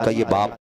का ये बाप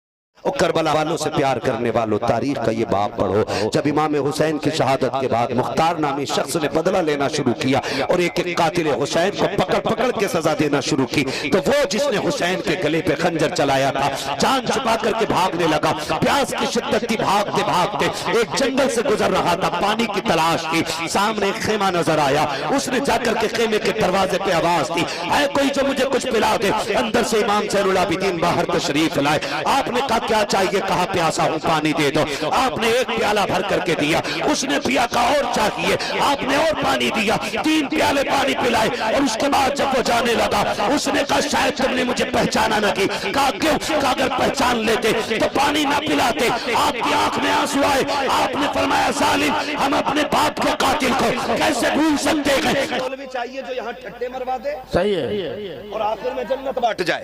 और करबला वालों से प्यार करने वालों, तारीख का ये बाप पढ़ो। जब इमाम हुसैन की शहादत के बाद मुख्तार नामी शख्स ने बदला लेना शुरू किया और एक एक कातिल हुसैन को पकड़ पकड़ के सजा देना शुरू की, तो वो जिसने हुसैन के गले पे खंजर चलाया था जान छुपा करके भागने लगा। प्यास की शिद्दत थी, भागते भागते एक जंगल से गुजर रहा था, पानी की तलाश थी। सामने एक खेमा नजर आया, उसने जाकर के खेमे के दरवाजे पे आवाज दी, है कोई जो मुझे कुछ पिला दे। अंदर से इमाम ज़ैनुल आबिदीन बाहर तशरीफ लाए। आपने कहा क्या चाहिए? कहा प्यासा हूं, पानी दे दो। आपने एक प्याला भर करके दिया, उसने पिया, का और चाहिए, आपने और पानी दिया, 3 प्याले पानी पिलाए। और उसके बाद जब वो जाने लगा उसने कहा शायद तुमने मुझे पहचाना न की। कहा क्यों? कहा अगर पहचान लेते तो पानी ना पिलाते। आपकी आंख में आंसू आए। आपने फरमाया जालिम, हम अपने बाप के कातिल को कैसे भूल सकते हैं? मौलवी चाहिए जो यहाँ ठट्टे मरवा दे, सही है, और आखिर में जन्नत बांट जाए।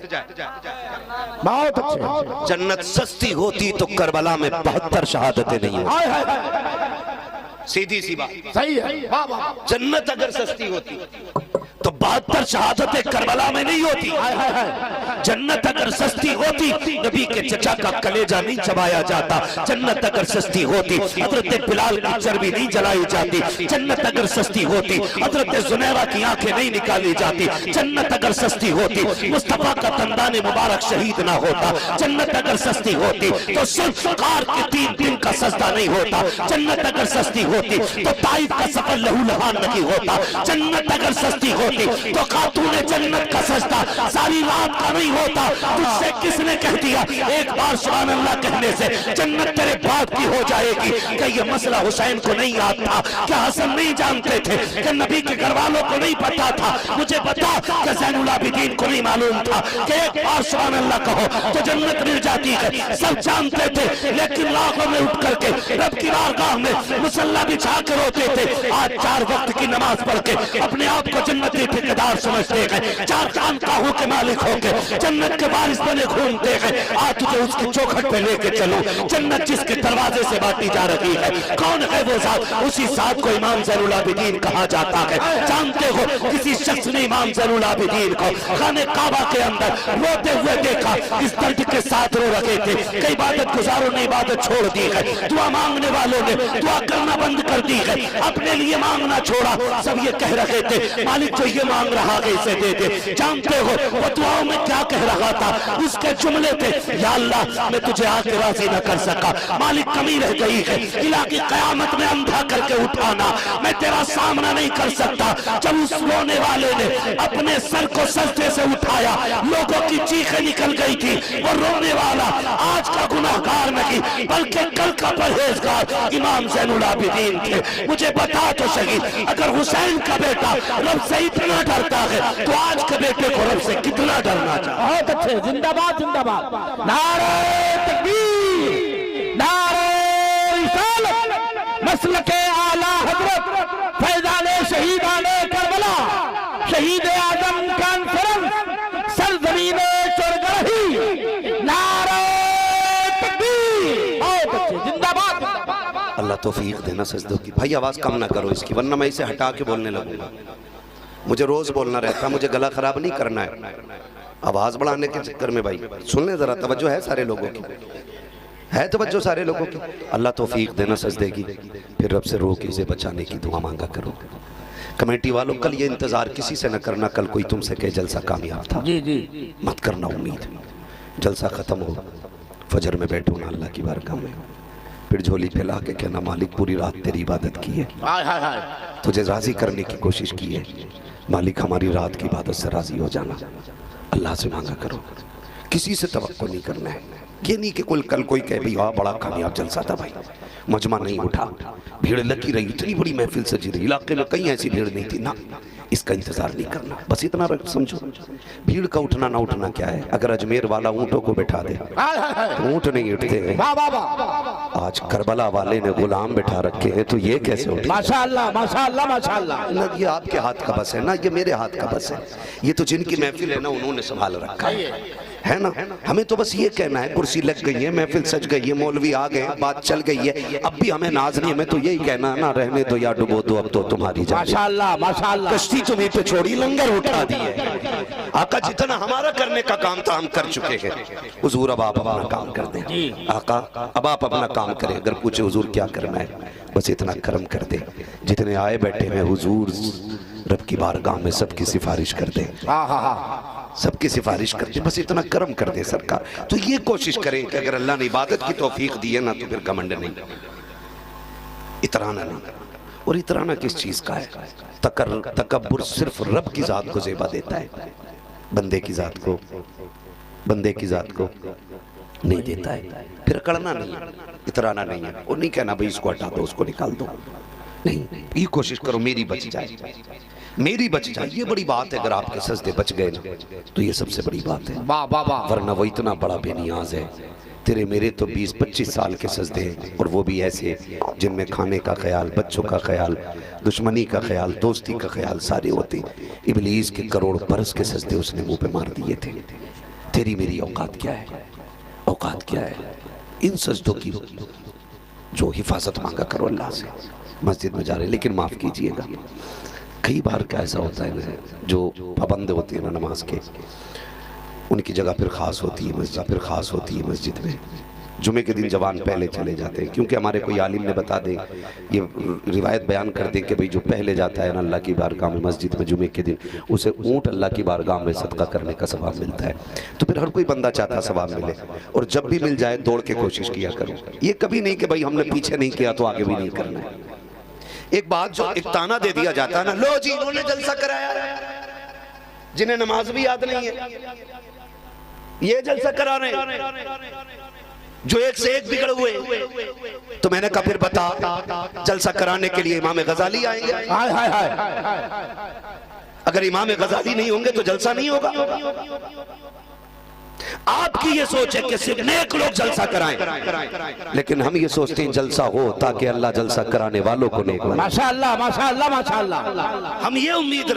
बहुत अच्छे। जन्नत सस्ती होती तो करबला में 72 शहादतें नहीं होती। सीधी सी बात, सही है। जन्नत अगर सस्ती होती तो 72 शहादतें करबला में नहीं होती। जन्नत अगर सस्ती होती नबी के चचा का कलेजा नहीं चबाया जाता। जन्नत अगर सस्ती होती हजरत बिलाल की चर्बी नहीं जलाई जाती। जन्नत अगर सस्ती होती हजरत जुनैरा की आंखें नहीं निकाली जाती। जन्नत अगर सस्ती होती मुस्तफा का तंदान मुबारक शहीद ना होता। जन्नत अगर सस्ती होती तो सरकार के 3 दिन का सजदा नहीं होता। जन्नत अगर सस्ती होती तो ताइफ का सफर लहू लहान नहीं होता। जन्नत अगर सस्ती होती तो खातूने जन्नत का सजदा सारी रात का नहीं होता। तुझसे किसने कह दिया एक बार सुभान अल्लाह कहने से जन्नत तेरे बाप की हो जाएगी? क्या ये मसला हुसैन को नहीं याद था? क्या हसन नहीं जानते थे? क्या नबी के घर वालों को नहीं पता था? मुझे बता, क्या ज़ैनुल आबिदीन को नहीं मालूम था कि एक बार सुभान अल्लाह कहो तो जन्नत मिल जाती है? सब जानते थे, लेकिन लाखों में उठ करके रब की बारगाह में मुसल्ला बिछा कर रोते थे। आज 4 वक्त की नमाज पढ़ के अपने आप को जन्नत ठेकेदार समझते हैं, 4 खानकाहों के मालिक होकर जन्नत के वारिस बने घूमते हैं। आज तुझे उसकी चौखट पे लेके चलो। जन्नत जिसके दरवाजे से बांटी जा रही है, कौन है वो जात? उसी जात को इमाम ज़ैनुल आबिदीन कहा जाता है। जानते हो किसी शख्स ने इमाम ज़ैनुल आबिदीन को खाने काबा के अंदर रोते हुए देखा, इस दर्द के साथ रो रहे थे। कई इबादत गुजारों ने इबादत छोड़ दी है, दुआ मांगने वालों ने दुआ करना बंद कर दी है, अपने लिए मांगना छोड़ा। सब ये कह रहे थे मालिक जो ये मांग रहा है इसे दे दे। जानते हो वो दुआओं में क्या कह रहा था? उसके जुमले थे, या अल्लाह मैं तुझे आके राजी न कर सका, मालिक कमी रह गई है, इलाकी कयामत में अंधा करके उठाना, मैं तेरा सामना नहीं कर सकता। जब उस रोने वाले ने अपने सर को सजदे से उठाया, लोगों की चीखें निकल गई थी। वो रोने वाला आज का गुनाहगार नहीं बल्कि कल का परहेजगार इमाम ज़ैनुल आबिदीन थे। मुझे बता तो सही, अगर हुसैन का बेटा रब से इतना डरता है तो आज के बेटे को रब से कितना डरना चाहिए? बहुत अच्छे। जिंदाबाद जिंदाबाद। नारे तकबीर, नारे रिसालत, मसलके आला हजरत फैजाने शहीदाने करबला, शहीद आजम कॉन्फ्रेंस सरजमीने चोरगढ़ी। नारे तकबीर। बहुत अच्छे। जिंदाबाद। अल्लाह तौफीक देना सजदों की। भाई आवाज कम ना करो इसकी, वरना मैं इसे हटा के बोलने लगूंगा। मुझे रोज बोलना रहता, मुझे गला खराब नहीं करना है आवाज बढ़ाने के चक्कर में। भाई सुन ले जरा, तवज्जो है सारे लोगों की, है तवज्जो सारे लोगों की। अल्लाह तौफीक देना सजदे की। फिर रब से रो के इसे बचाने की दुआ मांगा करो। कमेटी वालों कल ये इंतजार किसी से न करना, कल कोई तुमसे कहे जलसा कामयाब था, जी जी मत करना उम्मीद। जलसा खत्म हो, फजर में बैठो ना अल्लाह की बारगाह में, फिर झोली फैला के कहना मालिक पूरी रात तेरी इबादत की है, तुझे राजी करने की कोशिश की है, मालिक हमारी रात की इबादत से राजी हो जाना। अल्लाह से मांगा करो, किसी से तवक्को नहीं करना है। ये नहीं कि कल कोई कहे भाई हाँ बड़ा कामयाब जलसा था भाई, मजमा नहीं उठा, भीड़ लगी रही, इतनी बड़ी महफिल सजी रही, इलाके में कहीं ऐसी भीड़ नहीं थी ना, इसका इंतजार नहीं करना। बस इतना समझो, भीड़ का उठना ना उठना क्या है। अगर अजमेर वाला ऊंटों को बैठा दे तो ऊंट नहीं उठते हैं। आज करबला वाले ने गुलाम बैठा रखे हैं तो ये कैसे उठे? माशाअल्लाह माशाअल्लाह माशाअल्लाह। ना ये आपके हाथ का बस है ना ये मेरे हाथ का बस है, ये तो जिनकी महफिल है ना उन्होंने संभाल रखा है ना। हमें तो बस ये कहना है कुर्सी लग गई है, महफिल सज गई है, मौलवी आ गए, बात चल गई है, अब भी हमें नाज नहीं, हमें तो यही कहना है ना रहने दो या डुबो दो, अब तो तुम्हारी जान। माशाअल्लाह माशाअल्लाह। कश्ती तुम्हें पे छोड़ी, लंगर उठा दी है। आका जितना हमारा करने का काम था हम कर चुके हैं, हुजूर अब आप अपना काम कर दें। आका अब आप अपना काम करें, अगर पूछे हुजूर क्या करना है, बस इतना करम कर दे, जितने आए बैठे हैं हुजूर रब की बारगाह में सबकी सिफारिश कर दे, सबकी सिफारिश कर दे, बस इतना करम कर दे सरकार। तो ये कोशिश करें कि अगर अल्लाह ने इबादत की तौफीक दी है ना, तो फिर घमंड नहीं, इतराना नहीं। और इतराना किस चीज का है? तकब्बुर सिर्फ रब की जात को ज़ेबा देता है, बंदे की जात को नहीं देता है। फिर अकड़ना नहीं है, इतराना नहीं है, और नहीं कहना भाई इसको हटा दो उसको निकाल दो, नहीं, ये कोशिश करो मेरी बच जाए, मेरी बच जाए। ये बड़ी बात है, अगर आपके सजदे बच गए ना तो ये सबसे बड़ी बात है। वरना वो इतना बड़ा बेनियाज है, तेरे मेरे तो 20-25 साल के सजदे हैं, और वो भी ऐसे जिनमें खाने का ख्याल, बच्चों का ख्याल, दुश्मनी का ख्याल, दोस्ती का ख्याल सारे होते। इब्लीस के करोड़ बरस के सजदे उसने मुंह पे मार दिए थे। तेरी मेरी औकात क्या है? औकात क्या है? इन सजदों की जो हिफाजत मांगा करो अल्लाह से। मस्जिद में जा रहे, लेकिन माफ़ कीजिएगा, कई बार क्या ऐसा होता है जो पाबंद होते हैं ना नमाज के, उनकी जगह फिर ख़ास होती है मस्जिद, फिर ख़ास होती है मस्जिद में। जुमे के दिन जवान पहले चले जाते हैं, क्योंकि हमारे कोई आलिम ने बता दें, ये रिवायत बयान कर दें कि भाई जो पहले जाता है ना अल्लाह की बारगाह में मस्जिद में जुमे के दिन, उसे ऊँट अल्लाह की बारगाह में सदका करने का सवाब मिलता है। तो फिर हर कोई बंदा चाहता सवाब मिले, और जब भी मिल जाए दौड़ के कोशिश किया करो। ये कभी नहीं कि भाई हमने पीछे नहीं किया तो आगे भी नहीं करना है। एक बात जो एक ताना दे दिया जाता है ना, लो जी इन्होंने जलसा कराया, जिन्हें नमाज भी याद नहीं है ये जलसा करा रहे हैं, जो एक से एक बिगड़ हुए। तो मैंने कहा फिर बता, जलसा कराने के लिए इमाम गजाली आएंगे? अगर इमाम गजाली नहीं होंगे तो जलसा नहीं होगा। आपकी ये सोच है कि सिर्फ नेक लोग जलसा कराएं, लेकिन हम ये सोचते हैं जलसा हो ताकि अल्लाह जलसा कराने वालों को नेक बनाए। माशाअल्लाह माशाअल्लाह माशाअल्लाह। हम ये उम्मीद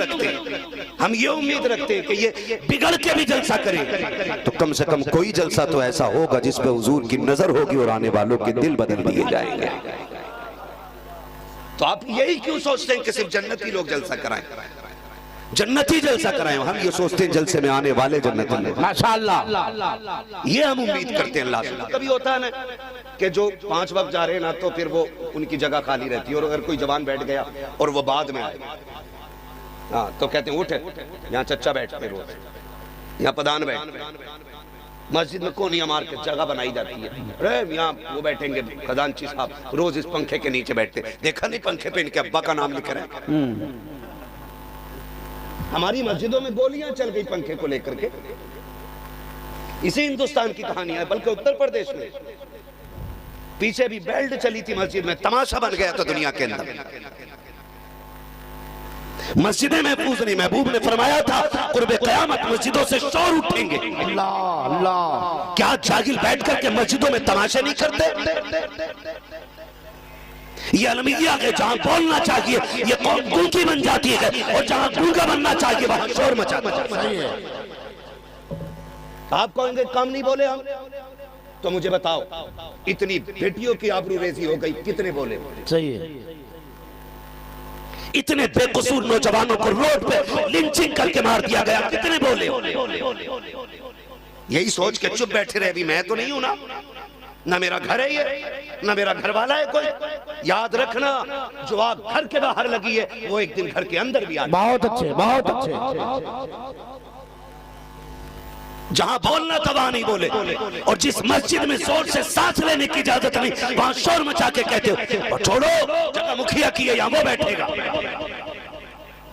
रखते हैं, कि ये बिगड़ के भी जलसा करें, तो कम से कम कोई जलसा तो ऐसा होगा जिसपे हुजूर की नजर होगी और आने वालों के दिल बदल दिए जाएंगे। तो आप यही क्यों सोचते हैं कि सिर्फ जन्नती लोग जलसा कराएं, जन्नती जलसा कराएं? हम ये सोचते हैं जलसे में आने वाले जन्नती लोग। माशाअल्लाह, ये हम उम्मीद करते हैं अल्लाह से। कभी होता है ना कि जो 5 वक्त जा रहे हैं ना, तो फिर वो उनकी जगह खाली रहती है, और अगर कोई जवान बैठ गया और वो बाद में आए, हाँ तो कहते हैं उठ, यहाँ चच्चा बैठते रोज, यहाँ प्रधान बैठ। मस्जिद में कोनिया मार के जगह बनाई जाती है, अरे यहाँ वो बैठेंगे खजानची साहब, रोज इस पंखे के नीचे बैठते। देखा नहीं पंखे पे इनके अब्बा का नाम लिख रहे हैं। हमारी मस्जिदों में गोलियां चल गई पंखे को लेकर के। इसी हिंदुस्तान की कहानी है, बल्कि उत्तर प्रदेश में पीछे भी बेल्ट चली थी मस्जिद में, तमाशा बन गया था दुनिया के अंदर। मस्जिदें महफूज नहीं, महबूब ने फरमाया था कुर्बे क़यामत मस्जिदों से शोर उठेंगे। अल्लाह अल्लाह, क्या जागिल बैठ करके मस्जिदों में तमाशे नहीं करते? ये अलमिया के जहां बोलना चाहिए ये कौम गूंगी बन जाती है, और जहां गूंगा बनना चाहिए वहां शोर मचाता है। आप कहेंगे काम नहीं बोले हम, तो मुझे बताओ इतनी बेटियों की आबरूरेजी हो गई, कितने बोले? सही है। इतने बेकसूर नौजवानों को रोड पे लिंचिंग करके मार दिया गया, कितने बोले? यही सोच के चुप बैठे रहे, भी मैं तो नहीं हूं ना मेरा घर है ये, ना मेरा घर वाला है कोई। याद रखना, जो आग घर के बाहर लगी है वो एक दिन घर के अंदर भी आ। बहुत अच्छे, बहुत अच्छे। जहां बोलना था वहां नहीं बोले, और जिस मस्जिद में जोर से सांस लेने की इजाजत नहीं वहां शोर मचा के कहते हो और छोड़ो, जगह मुखिया की है यहाँ वो बैठेगा।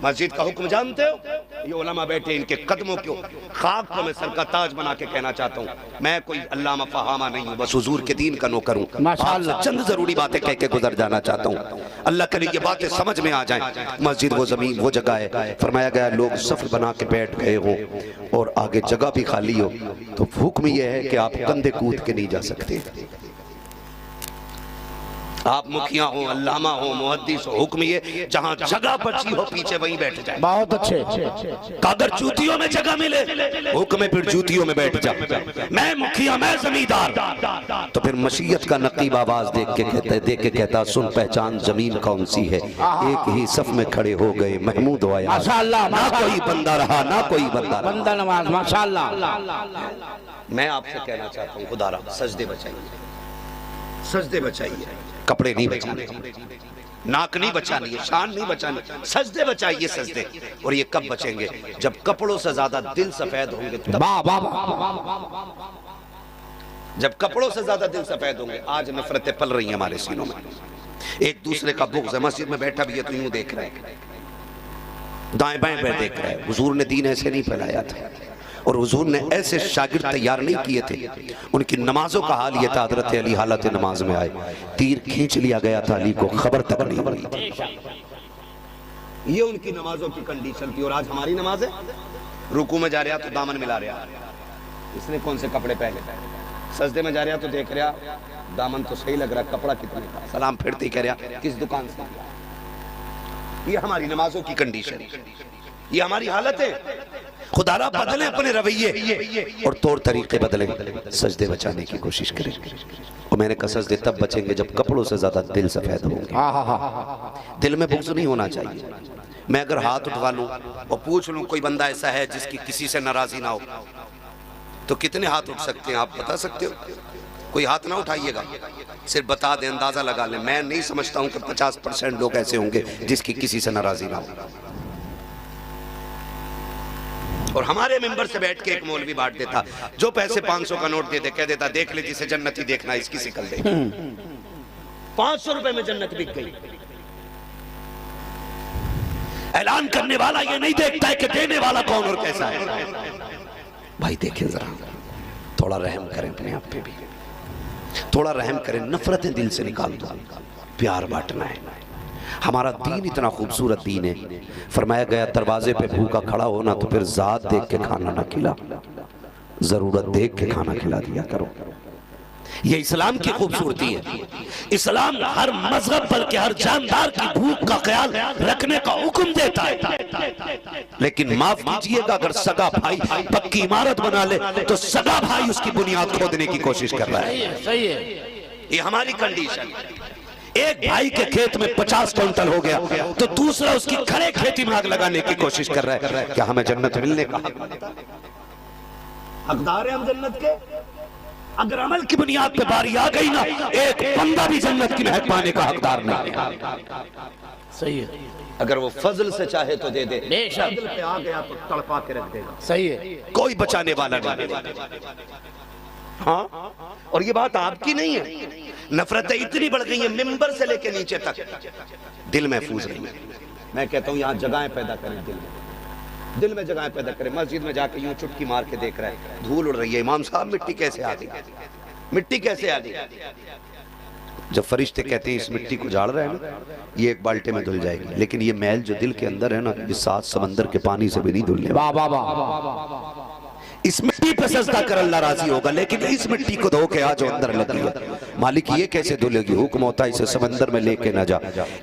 मस्जिद का हुक्म जानते हो? ये उलमा बैठे, इनके कदमों को खाक को मैं सर का ताज बना के कहना चाहता हूँ, मैं कोई अल्लामा फहामा नहीं हूँ, बस हुजूर के दीन का नौकर हूँ। माशाअल्लाह, चंद जरूरी बातें कह के गुजर जाना चाहता हूँ, अल्लाह करे ये बातें समझ में आ जाएं। मस्जिद वो जमीन वो जगह है, फरमाया गया लोग सफ बना के बैठ गए हो और आगे जगह भी खाली हो, तो हुक्म यह है कि आप कंधे कूद के नहीं जा सकते, आप मुखिया हो, अल्लामा हो, मुहद्दिस हो, हुक्म ये जहां जगह बची हो पीछे वहीं बैठ जाए। बहुत अच्छे। अगर जूतियों में जगह मिले हुक्म फिर जूतियों में बैठ जा। मैं मुखिया, मैं जमींदार, तो फिर मशीयत का नकीब आवाज देख के कहता सुन पहचान जमीन कौन सी है। एक ही सफ में खड़े हो गए महमूद आया, माशाअल्लाह, ना कोई बंदा रहा ना कोई बंदा नवाज, माशाअल्लाह। मैं आपसे कहना चाहता हूँ खुदा रहा, सजदे बचाइए, सजदे बचाइए, कपड़े नहीं बचाने, नाक नहीं बचानी है, शान नहीं बचानी, सजदे बचाइए सजदे। और ये कब बचेंगे? जब कपड़ों से ज्यादा दिल सफेद होंगे। जब कपड़ों से ज्यादा दिल सफेद होंगे। आज नफरतें पल रही हैं हमारे सीनों में, एक दूसरे का बुग़्ज़ है। मस्जिद में बैठा भी है तो यूं देख रहे हैं, दाएं बाएं देख रहे हैं। हुजूर ने दीन ऐसे नहीं फैलाया था, और हुजूर ने ऐसे शागिर्द तैयार नहीं किए थे। उनकी नमाजों का हाल ये था, हज़रत अली हालत नमाज में आए, तीर खींच लिया गया था, अली को खबर तक नहीं हुई थी। ये उनकी नमाजों की कंडीशन थी। और आज हमारी नमाज है, रुकू में जा रहा तो दामन मिला रहा, इसने कौन से कपड़े पहने, सजदे में जा रहा तो देख रहा दामन तो सही लग रहा, कपड़ा कितने का, सलाम फिरते ही कह रहा किस दुकान से। ये हमारी नमाजों की कंडीशन, ये हमारी हालत है। खुदारा बदले अपने रवैये और तौर तरीके बदले, सजदे बचाने की कोशिश करें। और मैंने कहा सजदे तब बचेंगे जब कपड़ों से ज्यादा दिल सफेद होंगे। दिल में बुग़्ज़ नहीं होना चाहिए। मैं अगर हाथ उठवा लूं और पूछ लूं कोई बंदा ऐसा है जिसकी किसी से नाराजगी ना हो, तो कितने हाथ उठ सकते हैं आप बता सकते हो? कोई हाथ ना उठाइएगा, सिर्फ बता दें, अंदाजा लगा लें। मैं नहीं समझता हूं कि 50% लोग ऐसे होंगे जिसकी किसी से नाराजगी ना हो। और हमारे मेंबर से बैठ के एक मौलवी बांट देता, जो पैसे 500 का नोट दे दे, कह देता देख ले जिसे जन्नती देखना इसकी शिकल दे। 500 रुपए में जन्नत बिक गई। ऐलान करने वाला ये नहीं देखता है कि देने वाला कौन और कैसा है। भाई देखिए जरा, थोड़ा रहम करें अपने आप पे भी, थोड़ा रहम करें। नफरतें दिल से निकाल दो, प्यार बांटना है। हमारा दीन इतना खूबसूरत दीन है। फरमाया गया दरवाजे पे भूखा खड़ा होना तो फिर जात देख के खाना ना खिला, जरूरत देख के खाना खिला दिया करो। ये इस्लाम की खूबसूरती है। इस्लाम हर मजहब बल्कि हर जानदार की भूख का ख्याल रखने का हुक्म देता है। लेकिन माफ कीजिएगा, अगर सगा भाई पक्की इमारत बना ले तो सगा भाई उसकी बुनियाद खोदने की कोशिश कर रहा है। सही है। ये हमारी कंडीशन है। एक भाई के खेत में 50 क्विंटल हो गया तो दूसरा उसकी खड़े खेती में आग लगाने की कोशिश कर रहा है। क्या हमें जन्नत मिलने का हकदार है हम जन्नत के? अगर अमल की बुनियाद पे बारी आ गई ना, एक बंदा भी जन्नत की महक पाने का हकदार नहीं है। सही है। अगर वो फजल से चाहे तो दे दे, बेशक फजल पे आ गया तो तड़पा के रख देगा। सही है। कोई बचाने वाला नहीं। हाँ, और ये बात आपकी नहीं है। नफरतें इतनी बढ़ गई हैं, मिंबर से लेके नीचे तक दिल महफूज नहीं है। मैं कहता हूँ यहाँ जगहें पैदा करें, दिल में जगहें पैदा करें। मस्जिद में जाके यूं चुटकी मार के देख रहा है, धूल उड़ रही है, इमाम साहब मिट्टी कैसे आ गई, मिट्टी कैसे आ गई? जब फरिश्ते कहते हैं इस मिट्टी को झाड़ रहे हैं ना, ये एक बाल्टे में धुल जाएगी, लेकिन ये मैल जो दिल के अंदर है ना, ये 7 समंदर के पानी से भी नहीं धुलने। वाह वाह वाह। इस मिट्टी पे सजदा कर अल्लाह राजी होगा, लेकिन इस मिट्टी को धो के आ जो अंदर लगी है, मालिक ये कैसे धुलेगी? हुक्म होता है इसे समंदर में लेके ना जा।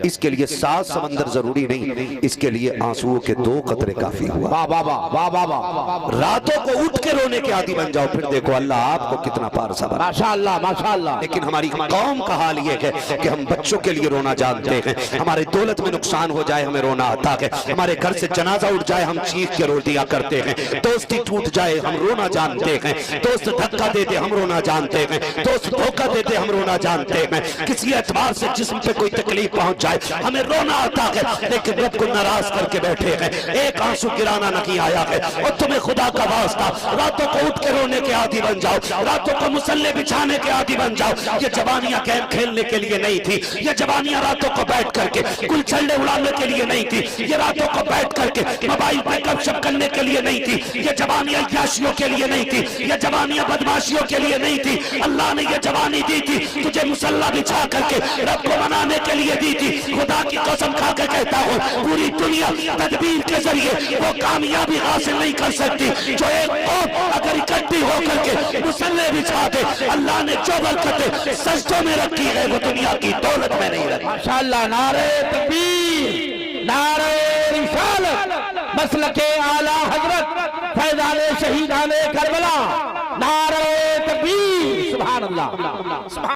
इसके लिए 7 समंदर जरूरी नहीं, इसके लिए आंसुओं के 2 कतरे काफी हुआ। वाह वाह वाह वाह वाह। रातों को उठ के रोने के आदी बन जाओ, फिर देखो अल्लाह आपको कितना पार सा बना। माशाअल्लाह माशाअल्लाह। लेकिन हमारी कौम का हाल ये है कि हम बच्चों के लिए रोना जानते हैं, हमारे दौलत में नुकसान हो जाए हमें रोना आता है, हमारे घर से जनाजा उठ जाए हम चीख के रो दिया करते हैं, दोस्ती टूट जाए हम रोना जानते हैं, दोस्त धक्का देते हम रोना जानते हैं, दोस्त धोखा देते हम रोना जानते हैं, किसी एतबार से जिस्म पे कोई तकलीफ पहुंच जाए हमें रोना आता है। लेकिन रब को नाराज करके बैठे हैं, एक आंसू गिराना नहीं आया है। और तुम्हें खुदा का वास्ता, रातों को उठ के रोने के आदी बन जाओ, रातों को मुसल्ले बिछाने के आदी बन जाओ। ये जवानियां गेम खेलने के लिए नहीं थी, ये जवानियां रातों को बैठ करके गुलछल्ले उड़ाने के लिए नहीं थी, ये रातों को बैठ करके मोबाइल पे गपशप करने के लिए नहीं थी, ये जवानियां बदमाशियों के लिए नहीं थी, ये जवानियां बदमाशियों के लिए नहीं थी। अल्लाह ने ये जवानी दी थी तुझे मुसल्ला बिछा करके रब को मनाने के लिए दी थी। खुदा की कसम खा के कहता हूँ, पूरी दुनिया तदबीर के जरिए वो कामयाबी हासिल नहीं कर सकती जो एक कौम अगर इकट्ठी होकर के मुसल्ले बिछा दे। अल्लाह ने जो बरकतें सजदों में रखी है वो दुनिया की दौलत में नहीं रखी। माशाअल्लाह, नारे तकबीर, नारे रिसालत, मसलके आला हजरत फैजाने शहीदाने करबला, नारे तकबीर, सुभान अल्लाह।